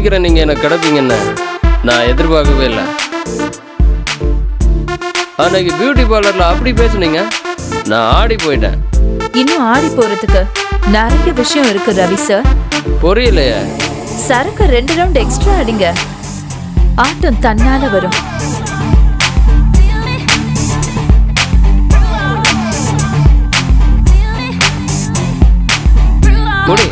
சீக்கிரம் நீங்க என்ன கிடப்பீங்கன்னு நான் எதிர்பார்க்கவே இல்லை. அன்னைக்கு பியூட்டி பார்லர்ல அப்படி பேசுனீங்க, நான் ஆடி போயிட்டேன். இன்னும் ஆடி போறதுக்கு நிறைய விஷயம் இருக்கு ரவி சார். புரியலையே. சரக்கு 2 ரவுண்ட் எக்ஸ்ட்ரா அடிங்க, ஆட்டம் தன்னால வரும். முடி.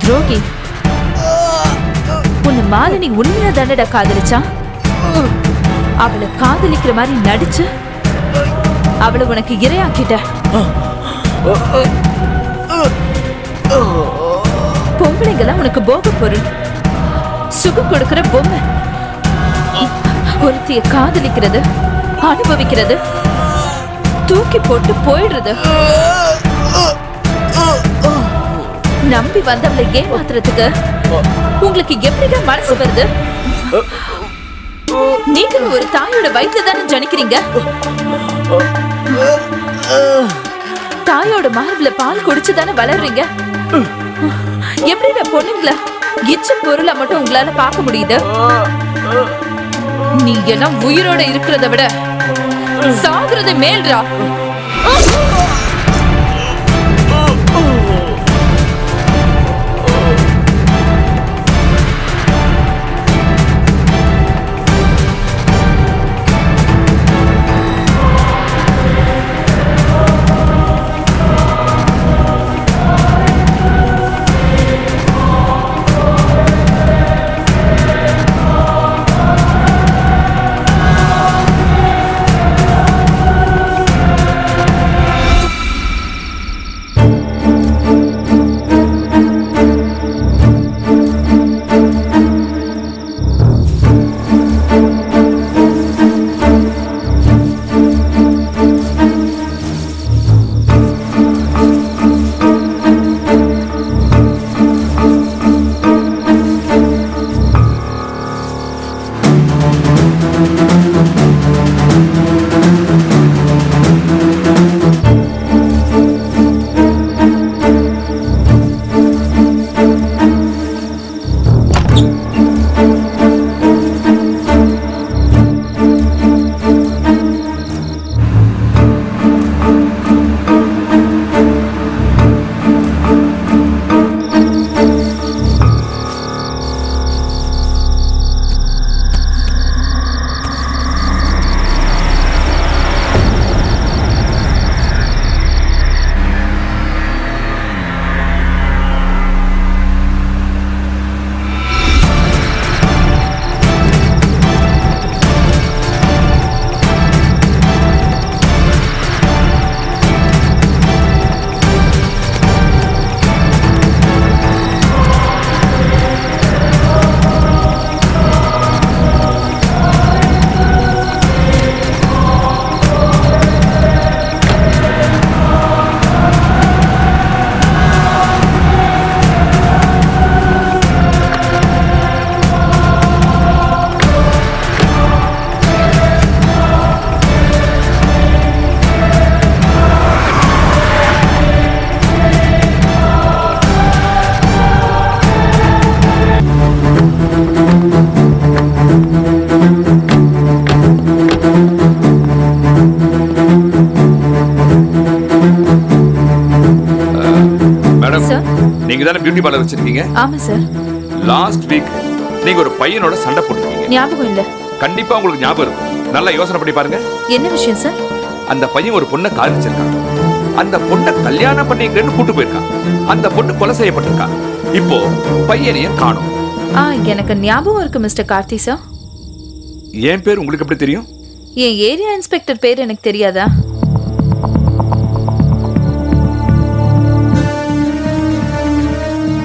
துரோகி, உன்னை மாலினி உண்மையா தானடா காதலிச்சா? அவளை காதலிக்கிற மாதிரி நடிச்சு அவளை உனக்கு இரையாக்கிட்ட. பொம்பளைங்கெல்லாம் உனக்கு போக பொருள், சுகம் கொடுக்கிற பொம்மை. ஒருத்திய காதலிக்கிறது, அனுபவிக்கிறது, தூக்கி போட்டு போயிடுறது. நம்பி வந்தவளை ஏமாத்துறதுக்கு உங்களுக்கு எப்படிங்க மனசு வருது? நீங்க ஒரு தாயோட வயிற்றுல தானே ஜனிக்கிறீங்க. தாயோட மார்புல பால் குடிச்சுதானே வளர்றீங்க. எப்படிடா பொண்ணுங்கள இச்ச பொருளை மட்டும் உங்களால பார்க்க முடியுது? நீ எல்லாம் உயிரோட இருக்கிறத விட சாகுறது மேல்ரா. நீங்க தானே பியூட்டி பார்லர் வச்சிருக்கீங்க? ஆமா சார். லாஸ்ட் வீக் நீங்க ஒரு பையனோட சண்டை போட்டுருக்கீங்க. ஞாபகம் இல்ல. கண்டிப்பா உங்களுக்கு ஞாபகம் இருக்கும். நல்லா யோசனை பண்ணி பாருங்க. என்ன விஷயம் சார்? அந்த பையன் ஒரு பொண்ணை காதலிச்சிருக்கான். அந்த பொண்ணை கல்யாணம் பண்ணிக்கிறேன்னு கூட்டு போயிருக்கான். அந்த பொண்ணு கொலை செய்யப்பட்டிருக்கா. இப்போ பையனையும் காணோம். எனக்கு ஞாபகம் இருக்கு மிஸ்டர் கார்த்தி சார். என் பேர் உங்களுக்கு எப்படி தெரியும்? என் ஏரியா இன்ஸ்பெக்டர் பேர் எனக்கு தெரியாதா?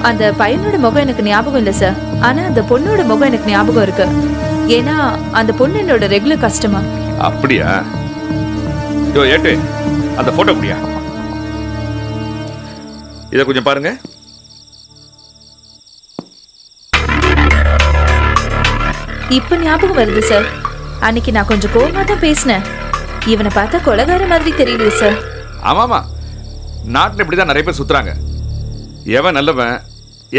அந்த பையனோட முகம் எனக்கு ஞாபகம் இல்ல சார். ஆனா அந்த பொண்ணோட முகம் எனக்கு ஞாபகம் இருக்கு. ஏன்னா அந்த பொண்ணு என்னோட ரெகுலர் கஸ்டமர். அப்படியா? யோ ஏட்டு, அந்த போட்டோ அப்படியா? இத கொஞ்சம் பாருங்க. இப்ப ஞாபகம் வருது சார். அன்னைக்கு நான் கொஞ்சம் கோவமா தான் பேசினேன். இவனை பார்த்தா கொலைகார மாதிரி தெரியலையே சார். ஆமாமா, நாட்டுல இப்படிதான் நிறைய பேர் சுத்துறாங்க. எவன் நல்லவன்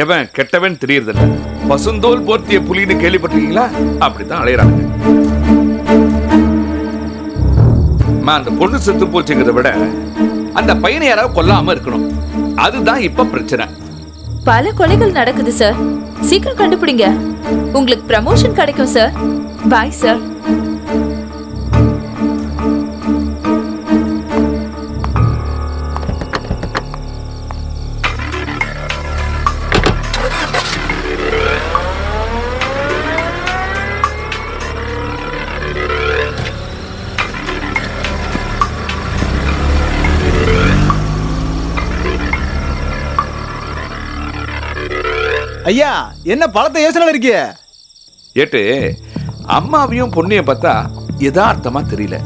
எவன் கெட்டவன் தெரியறதில்ல. பசுந்தோல் போர்த்திய புலின்னு கேள்விப்பட்டிருக்கீங்களா? அப்படித்தான் அலையறாங்க. அந்த பொண்ணு செத்து போச்சுங்கிறத விட அந்த பையனை யாராவது கொல்லாம இருக்கணும். அதுதான் இப்ப பிரச்சனை. பல கொலைகள் நடக்குது சார். சீக்கிரம் கண்டுபிடிங்க. உங்களுக்கு ப்ரமோஷன் கிடைக்கும் சார். Bye sir. ஐயா, என்ன பழத்தை யோசனை இருக்கிய? ஏட்டு, அம்மாவையும் பொண்ணையும் பார்த்தா யதார்த்தமா தெரியல.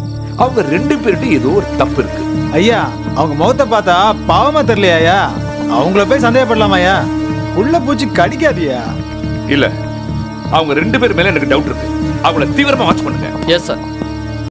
அவங்க ரெண்டு பேர்கிட்ட ஏதோ ஒரு தப்பு இருக்கு. ஐயா, அவங்க முகத்தை பார்த்தா பாவமா தெரியலையா? அவங்கள போய் சந்தேகப்படலாமாயா? உள்ள பூச்சி கடிக்காதியா? இல்ல, அவங்க ரெண்டு பேர் மேல எனக்கு டவுட் இருக்கு. அவங்கள தீவிரமா வாட்ச் பண்ணுங்க. Yes sir.